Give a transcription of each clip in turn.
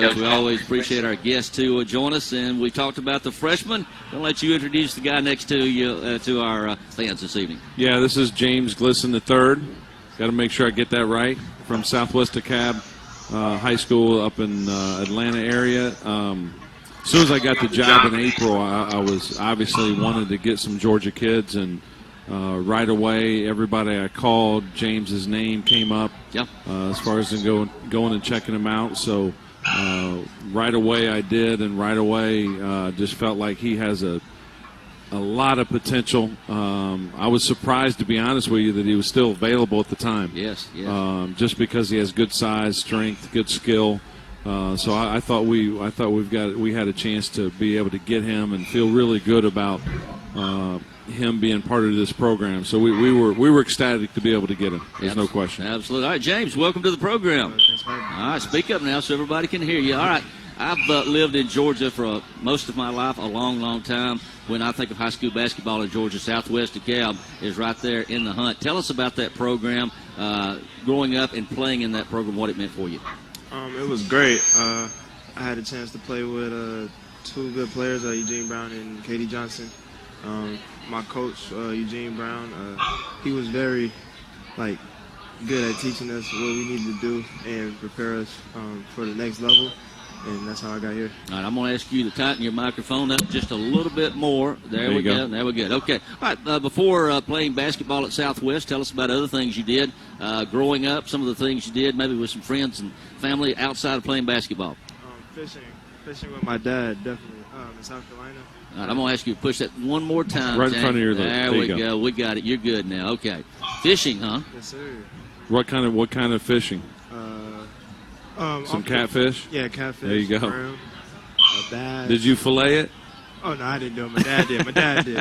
We always appreciate our guests to join us, and we talked about the freshman. I'll let you introduce the guy next to you to our fans this evening. Yeah, this is James Glisson III. Got to make sure I get that right. From Southwest DeKalb High School up in Atlanta area. As soon as I got the job in April, I was obviously wanted to get some Georgia kids, and right away, everybody I called, James's name came up. Yep. As far as going and checking him out. So right away I did, and right away just felt like he has a lot of potential. I was surprised, to be honest with you, that he was still available at the time. Yes. Just because he has good size, strength, good skill. So I thought we had a chance to be able to get him and feel really good about him being part of this program. So we were ecstatic to be able to get him. There's no question. Absolutely. All right, James, welcome to the program. All right, speak up now so everybody can hear you. All right, I've lived in Georgia for most of my life, a long, long time. When I think of high school basketball in Georgia, Southwest DeKalb is right there in the hunt. Tell us about that program, growing up and playing in that program, what it meant for you. It was great. I had a chance to play with two good players, Eugene Brown and Katie Johnson. My coach, Eugene Brown, he was very good at teaching us what we needed to do and prepare us for the next level, and that's how I got here. All right, I'm going to ask you to tighten your microphone up just a little bit more. There we go. There we go. Okay. All right, before playing basketball at Southwest, tell us about other things you did growing up, some of the things you did maybe with some friends and family outside of playing basketball. Fishing with my dad, definitely, in South Carolina. All right, I'm going to ask you to push that one more time. Right in front of your lips. There we go. We got it. You're good now. Okay. Fishing, huh? Yes, sir. What kind of fishing? Some catfish? Yeah, catfish. There you go. Brown, bass. Did you fillet it? Oh, no, I didn't do it. My dad did. My dad did.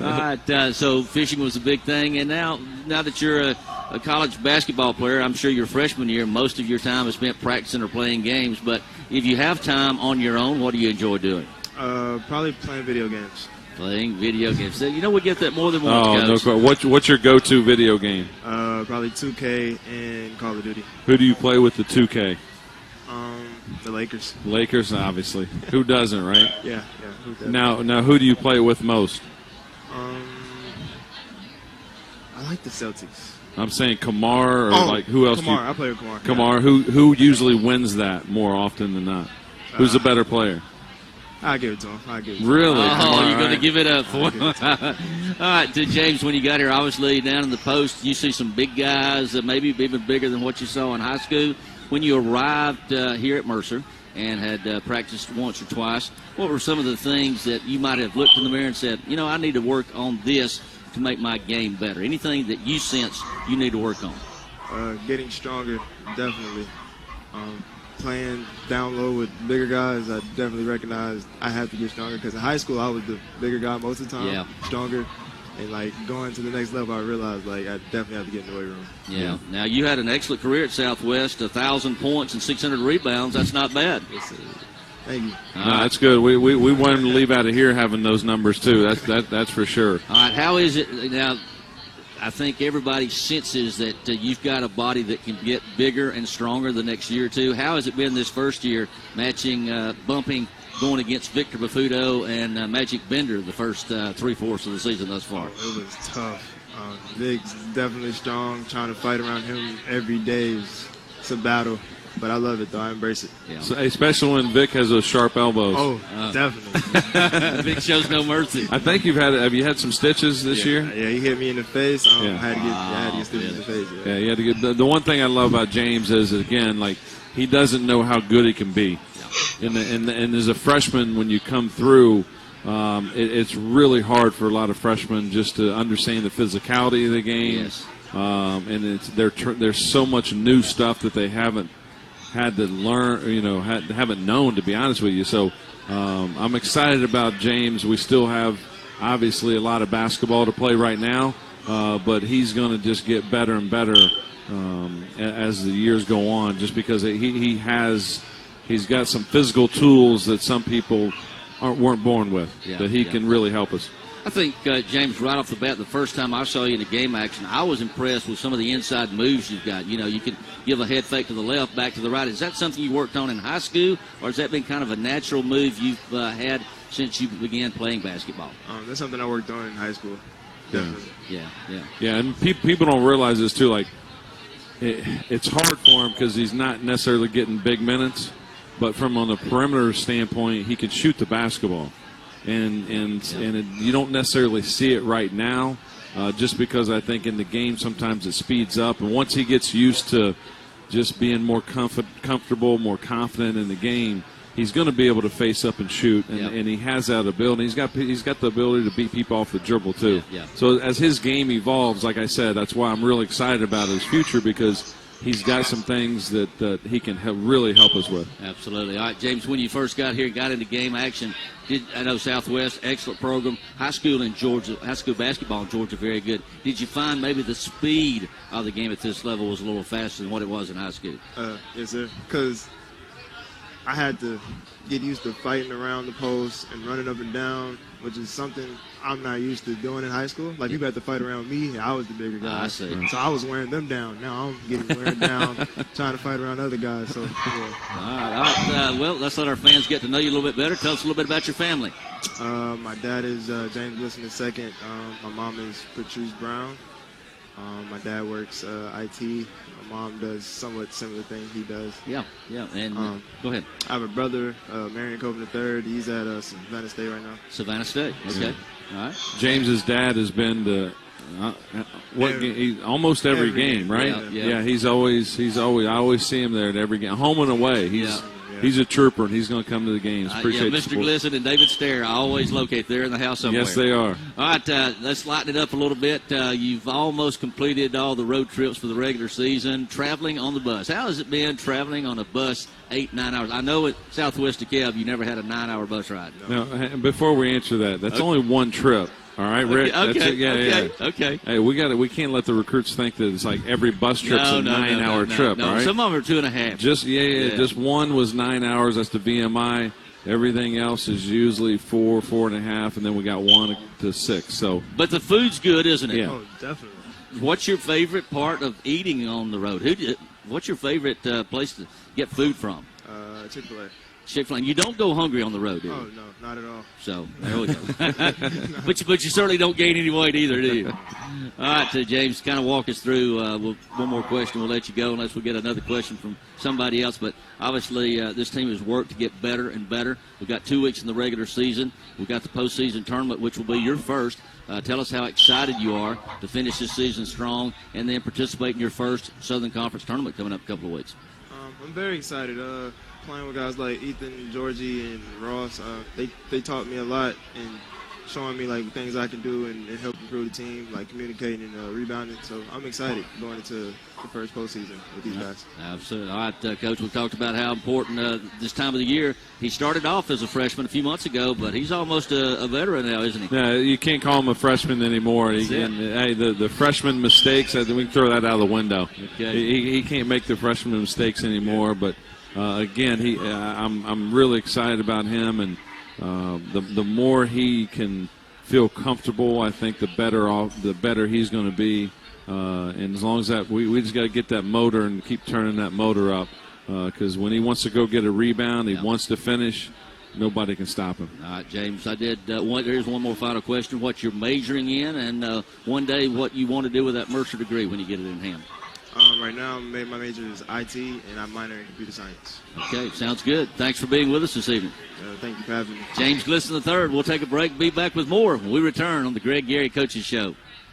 All right, so fishing was a big thing. And now that you're a college basketball player, I'm sure your freshman year, most of your time is spent practicing or playing games. But if you have time on your own, what do you enjoy doing? Probably playing video games. Playing video games. You know, we get that more than once, Coach. No. What's your go-to video game? Probably 2K and Call of Duty. Who do you play with the 2K? The Lakers. Lakers, obviously. Who doesn't, right? Yeah. Who doesn't? Now, who do you play with most? I like the Celtics. I'm saying Kamar, or who else? Kamar. I play with Kamar. Kamar. Yeah. Who usually wins that more often than not? Who's the better player? I'll give it to him. Really? Oh, you're going to give it up for him. All right, to James, when you got here, obviously down in the post, you see some big guys, maybe even bigger than what you saw in high school. When you arrived here at Mercer and had practiced once or twice, what were some of the things that you might have looked in the mirror and said, I need to work on this to make my game better? Anything that you sense you need to work on? Getting stronger, definitely. Playing down low with bigger guys, I definitely recognized I had to get stronger, because in high school I was the bigger guy most of the time, stronger. And going to the next level, I realized I definitely have to get in the weight room. Yeah. Now you had an excellent career at Southwest, 1,000 points and 600 rebounds. That's not bad. Yes, thank you. That's good. We wanted to leave out of here having those numbers too. That's for sure. All right. How is it now? I think everybody senses that you've got a body that can get bigger and stronger the next year or two. How has it been this first year, bumping, going against Victor Bafuto and Magic Bender the first 3/4 of the season thus far? It was tough. Vic's definitely strong. Trying to fight around him every day is a battle. But I love it, though. I embrace it. Yeah. So, especially when Vic has those sharp elbows. Oh, definitely. Vic shows no mercy. I think have you had some stitches this year? Yeah, he hit me in the face. I had to get stitches in the face. Yeah, you had to get. The one thing I love about James is, again, he doesn't know how good he can be. Yeah. And as a freshman, when you come through, it's really hard for a lot of freshmen just to understand the physicality of the game. Yes. And there's so much new stuff that they haven't had to learn, haven't known, to be honest with you. So I'm excited about James. We still have, obviously, a lot of basketball to play right now, but he's going to just get better and better as the years go on, just because he's got some physical tools that some people weren't born with, that he can really help us. I think, James, right off the bat, the first time I saw you in the game action, I was impressed with some of the inside moves you've got. You know, you can give a head fake to the left, back to the right. Is that something you worked on in high school, or has that been kind of a natural move you've had since you began playing basketball? That's something I worked on in high school. Definitely. Yeah. And people don't realize this, too. Like, it's hard for him because he's not necessarily getting big minutes, but from on the perimeter standpoint, he can shoot the basketball. And you don't necessarily see it right now, just because I think in the game sometimes it speeds up. And once he gets used to just being more comfortable, more confident in the game, he's going to be able to face up and shoot. And he has that ability. He's got the ability to beat people off the dribble too. Yeah. So as his game evolves, like I said, that's why I'm really excited about his future, because he's got some things that he can really help us with. Absolutely. All right, James, when you first got here, got into game action, I know Southwest, excellent program. High school basketball in Georgia, very good. Did you find maybe the speed of the game at this level was a little faster than what it was in high school? Yes, sir. Because I had to get used to fighting around the post and running up and down, which is something I'm not used to doing in high school. Like, people had to fight around me. I was the bigger guy. I see. So I was wearing them down. Now I'm getting wearing down, trying to fight around other guys. So, yeah. All right. Well, let's let our fans get to know you a little bit better. Tell us a little bit about your family. My dad is James Glisson II. My mom is Patrice Brown. My dad works IT. My mom does somewhat similar thing he does. Yeah. And go ahead. I have a brother, Marion Copeland III. He's at Savannah State right now. Savannah State. Okay. All right. James's dad has been to almost every game, right? Yeah. He's always. I always see him there at every game, home and away. He's a trooper, and he's going to come to the games. Appreciate Mr. Glisson and David Stair, I always locate there in the house somewhere. Yes, they are. All right, let's lighten it up a little bit. You've almost completed all the road trips for the regular season, traveling on the bus. How has it been traveling on a bus 8-9 hours? I know at Southwest DeKalb you never had a 9-hour bus ride. No, before we answer that, that's only one trip. All right, Rick. Okay. That's it. Yeah. Okay. Hey, we can't let the recruits think that it's like every bus trip's a 9-hour trip. No, all right? some of them are 2.5. Just one was 9 hours. That's the VMI. Everything else is usually 4.5, and then we got 1 to 6. So, but the food's good, isn't it? Yeah. Oh, definitely. What's your favorite part of eating on the road? What's your favorite place to get food from? Chick-fil-A. Chick-fil-A. You don't go hungry on the road, do you? Oh, no, not at all. So, there we go. but you certainly don't gain any weight either, do you? All right, James, kind of walk us through one more question. We'll let you go unless we get another question from somebody else. But obviously, this team has worked to get better and better. We've got 2 weeks in the regular season. We've got the postseason tournament, which will be your first. Tell us how excited you are to finish this season strong and then participate in your first Southern Conference tournament coming up in a couple of weeks. I'm very excited. Playing with guys like Ethan, Georgie, and Ross, they taught me a lot and showing me like things I can do and help improve the team, like communicating and rebounding. So I'm excited going into the first postseason with these guys. Absolutely. All right, Coach, we talked about how important this time of the year. He started off as a freshman a few months ago, but he's almost a veteran now, isn't he? Yeah, you can't call him a freshman anymore. The freshman mistakes, I think we can throw that out of the window. Okay. He can't make the freshman mistakes anymore, but again, I'm really excited about him, and the more he can feel comfortable, I think the better he's going to be. And as long as that, we just got to get that motor and keep turning that motor up, because when he wants to go get a rebound, he wants to finish. Nobody can stop him. All right, James. Here's one more final question: what you're majoring in, and one day what you want to do with that Mercer degree when you get it in hand. Right now, my major is IT, and I'm minoring in computer science. Okay, sounds good. Thanks for being with us this evening. Thank you for having me. James Glisson III. We'll take a break and be back with more when we return on the Greg Gary Coaches Show.